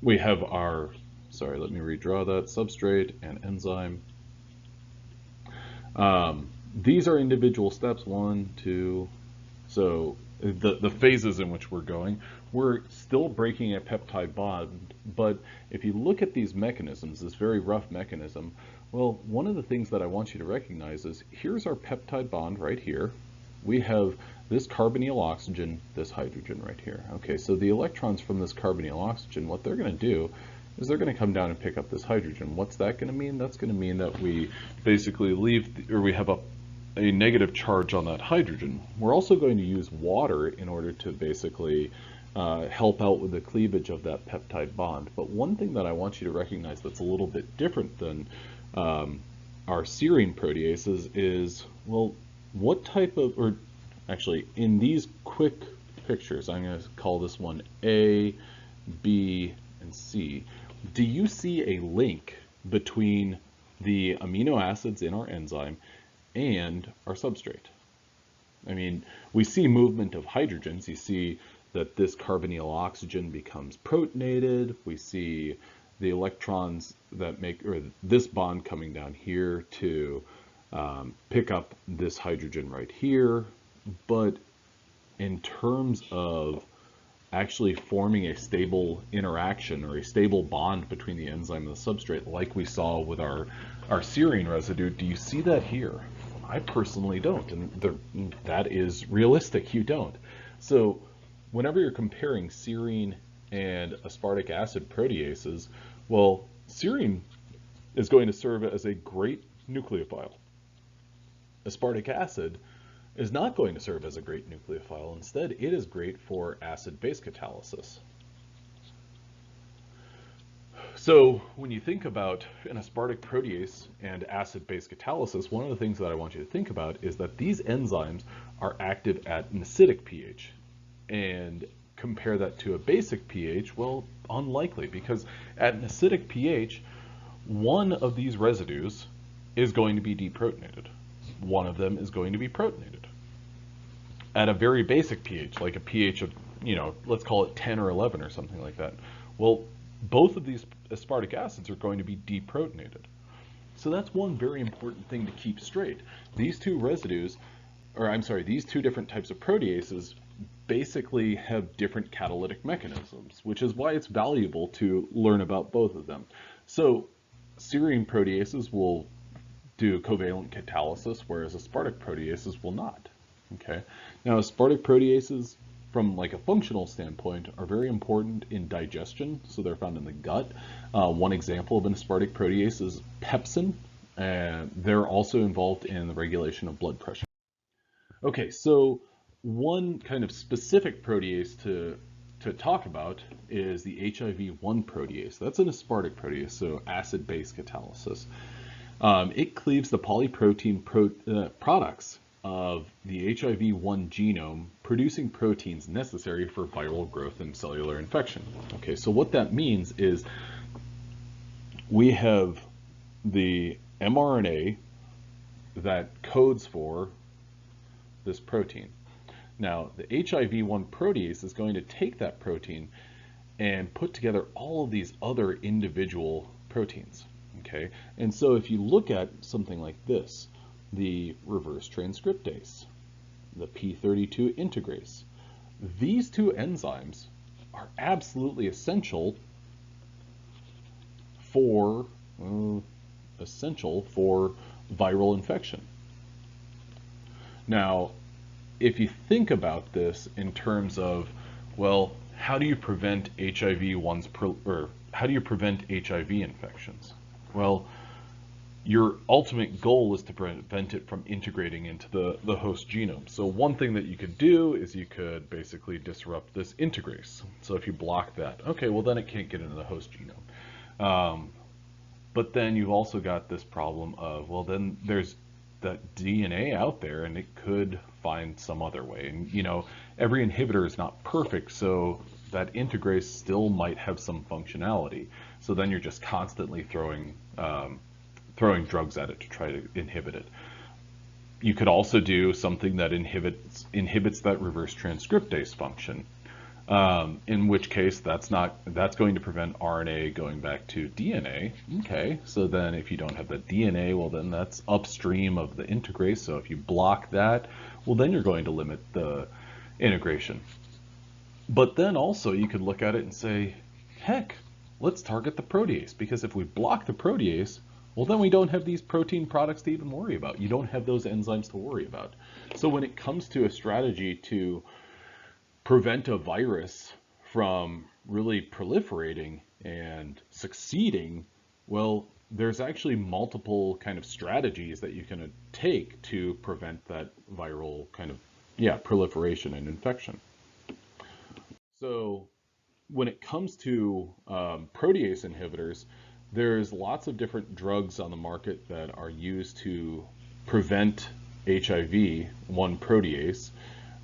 we have our, sorry, let me redraw that, substrate and enzyme. These are individual steps, 1, 2, so the phases in which we're going. We're still breaking a peptide bond, but if you look at these mechanisms, this very rough mechanism, well, one of the things that I want you to recognize is here's our peptide bond right here. We have this carbonyl oxygen, this hydrogen right here. Okay, so the electrons from this carbonyl oxygen, what they're going to do is they're going to come down and pick up this hydrogen. What's that going to mean? That's going to mean that we basically leave, or we have a negative charge on that hydrogen. We're also going to use water in order to basically help out with the cleavage of that peptide bond. But one thing that I want you to recognize that's a little bit different than our serine proteases is, well, what type of, or actually in these quick pictures, I'm going to call this one A, B, and C. Do you see a link between the amino acids in our enzyme and our substrate? I mean, we see movement of hydrogens. You see that this carbonyl oxygen becomes protonated. We see the electrons that make, or this bond coming down here to pick up this hydrogen right here. But in terms of actually forming a stable interaction or a stable bond between the enzyme and the substrate, like we saw with our serine residue, do you see that here? I personally don't, and that is realistic, you don't. So whenever you're comparing serine and aspartic acid proteases, well, serine is going to serve as a great nucleophile. Aspartic acid is not going to serve as a great nucleophile. Instead, it is great for acid-base catalysis. So when you think about an aspartic protease and acid-base catalysis, one of the things that I want you to think about is that these enzymes are active at an acidic pH. And compare that to a basic pH, well, unlikely, because at an acidic pH, one of these residues is going to be deprotonated. One of them is going to be protonated. At a very basic pH, like a pH of, let's call it 10 or 11 or something like that, well, both of these aspartic acids are going to be deprotonated. So that's one very important thing to keep straight. These two residues, or I'm sorry, these two different types of proteases basically have different catalytic mechanisms, which is why it's valuable to learn about both of them. So serine proteases will do covalent catalysis, whereas aspartic proteases will not. Okay. Now, aspartic proteases, from like a functional standpoint, are very important in digestion, so they're found in the gut. One example of an aspartic protease is pepsin, and they're also involved in the regulation of blood pressure. Okay, so one kind of specific protease to talk about is the HIV-1 protease. That's an aspartic protease, so acid-base catalysis. It cleaves the polyprotein products of the HIV-1 genome, producing proteins necessary for viral growth and cellular infection. Okay, so what that means is we have the mRNA that codes for this protein. Now, the HIV-1 protease is going to take that protein and put together all of these other individual proteins. Okay, and so if you look at something like this, the reverse transcriptase, the p32 integrase, these two enzymes are absolutely essential for viral infection. Now, if you think about this in terms of, well, how do you prevent HIV infections? Well, your ultimate goal is to prevent it from integrating into the host genome. So one thing that you could do is you could basically disrupt this integrase. So if you block that, okay, well then it can't get into the host genome. But then you've also got this problem of, well, then there's that DNA out there and it could find some other way. And every inhibitor is not perfect, so that integrase still might have some functionality. So then you're just constantly throwing drugs at it to try to inhibit it. You could also do something that inhibits that reverse transcriptase function. In which case that's going to prevent RNA going back to DNA. Okay, so then if you don't have the DNA, well then that's upstream of the integrase. So if you block that, well then you're going to limit the integration. But then also you could look at it and say, heck, let's target the protease, because if we block the protease, well then we don't have these protein products to even worry about. You don't have those enzymes to worry about. So when it comes to a strategy to prevent a virus from really proliferating and succeeding, well, there's actually multiple kind of strategies that you can take to prevent that viral kind of, proliferation and infection. So when it comes to protease inhibitors, there's lots of different drugs on the market that are used to prevent HIV-1 protease,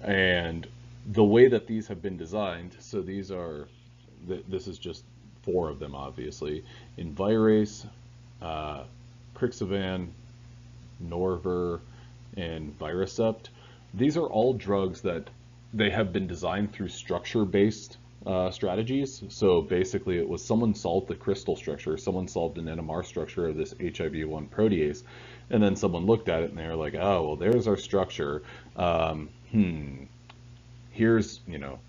and the way that these have been designed, so this is just 4 of them, obviously: Envirase, Crixivan, Norver, and Viracept. These are all drugs that they have been designed through structure-based strategies. So basically it was someone solved the crystal structure, someone solved an NMR structure of this HIV-1 protease, and then someone looked at it and they were like, oh, well, there's our structure. Here's, here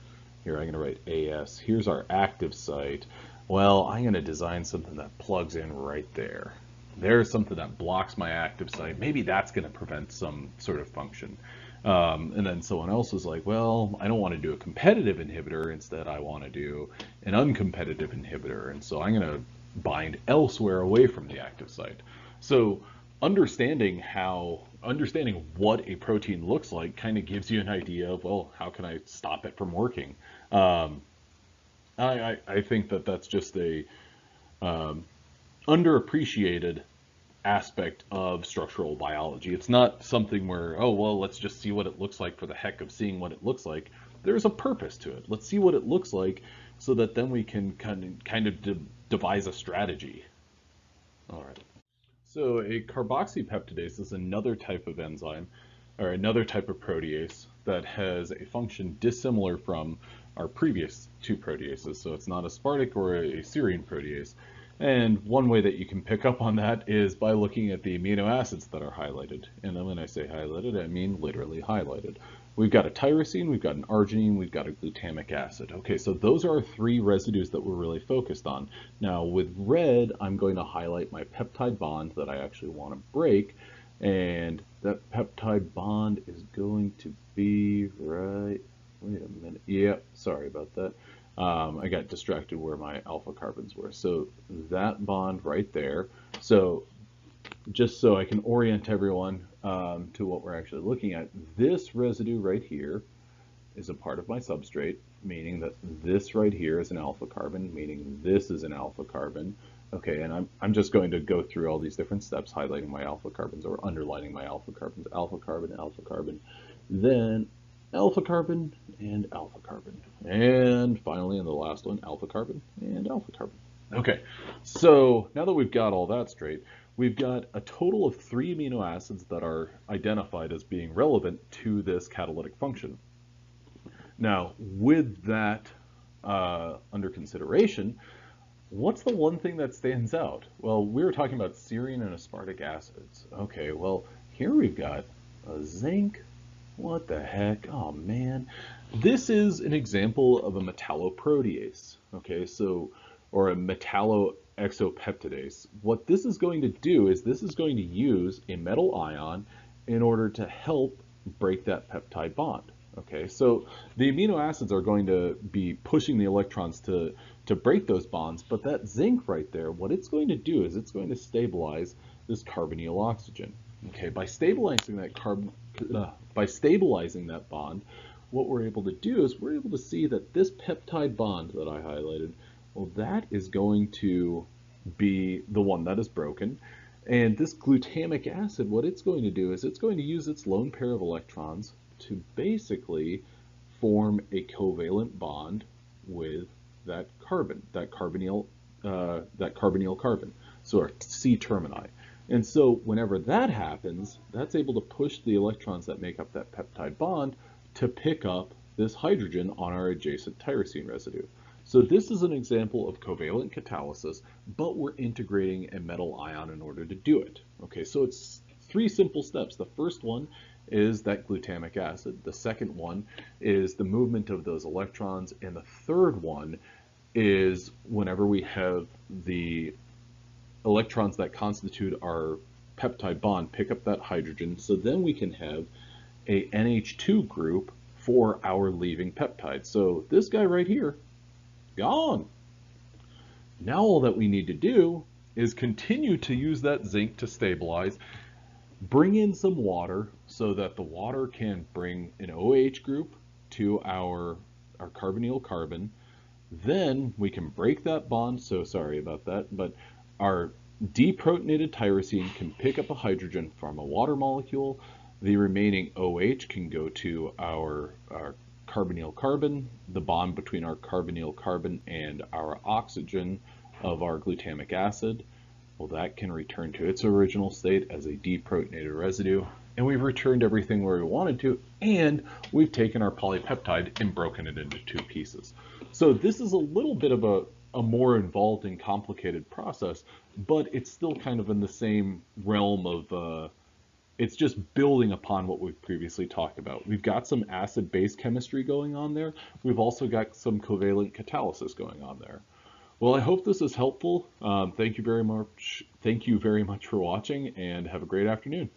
I'm going to write AS. Here's our active site. Well, I'm going to design something that plugs in right there. There's something that blocks my active site. Maybe that's going to prevent some sort of function. And then someone else was like, well, I don't want to do a competitive inhibitor. Instead, I want to do an uncompetitive inhibitor. And so I'm going to bind elsewhere away from the active site. So understanding what a protein looks like kind of gives you an idea of, well, how can I stop it from working? I think that that's just a underappreciated aspect of structural biology. It's not something where, oh, well, let's just see what it looks like for the heck of seeing what it looks like. There's a purpose to it. Let's see what it looks like so that then we can kind of devise a strategy. All right. So a carboxypeptidase is another type of enzyme, or another type of protease that has a function dissimilar from our previous 2 proteases. So it's not aspartic or a serine protease. And one way that you can pick up on that is by looking at the amino acids that are highlighted. And then when I say highlighted, I mean literally highlighted. We've got a tyrosine, we've got an arginine, we've got a glutamic acid. Okay, so those are 3 residues that we're really focused on. Now with red, I'm going to highlight my peptide bond that I actually want to break. And that peptide bond is going to be right, wait a minute, yep, sorry about that. I got distracted where my alpha carbons were. So that bond right there. So just so I can orient everyone to what we're actually looking at, this residue right here is a part of my substrate, meaning that this right here is an alpha carbon, meaning this is an alpha carbon. Okay, and I'm just going to go through all these different steps, highlighting my alpha carbons or underlining my alpha carbons. Alpha carbon, then alpha carbon, and alpha carbon. And finally, in the last one, alpha carbon and alpha carbon. Okay, so now that we've got all that straight, we've got a total of 3 amino acids that are identified as being relevant to this catalytic function. Now, with that under consideration, what's the one thing that stands out? Well, we were talking about serine and aspartic acids. Okay, well, here we've got a zinc. What the heck? Oh man. This is an example of a metalloprotease. Okay, so, or a metalloexopeptidase. What this is going to do is this is going to use a metal ion in order to help break that peptide bond. Okay, so the amino acids are going to be pushing the electrons to break those bonds, but that zinc right there, what it's going to do is it's going to stabilize this carbonyl oxygen. Okay, by stabilizing that bond, what we're able to do is we're able to see that this peptide bond that I highlighted, well, that is going to be the one that is broken. And this glutamic acid, what it's going to do is it's going to use its lone pair of electrons to basically form a covalent bond with that carbon, that carbonyl carbon, so our C termini. And so whenever that happens, that's able to push the electrons that make up that peptide bond to pick up this hydrogen on our adjacent tyrosine residue. So this is an example of covalent catalysis, but we're integrating a metal ion in order to do it. Okay, so it's three simple steps. The first one is that glutamic acid. The second one is the movement of those electrons. And the third one is whenever we have the electrons that constitute our peptide bond pick up that hydrogen, so then we can have a NH2 group for our leaving peptide. So this guy right here, gone. Now all that we need to do is continue to use that zinc to stabilize, bring in some water so that the water can bring an OH group to our carbonyl carbon. Then we can break that bond, so sorry about that, but our deprotonated tyrosine can pick up a hydrogen from a water molecule. The remaining OH can go to our carbonyl carbon, the bond between our carbonyl carbon and our oxygen of our glutamic acid. Well, that can return to its original state as a deprotonated residue, and we've returned everything where we wanted to, and we've taken our polypeptide and broken it into two pieces. So this is a little bit of a more involved and complicated process, but it's still kind of in the same realm of it's just building upon what we've previously talked about. We've got some acid-base chemistry going on there. We've also got some covalent catalysis going on there. Well, I hope this is helpful. Thank you very much. Thank you very much for watching, and have a great afternoon.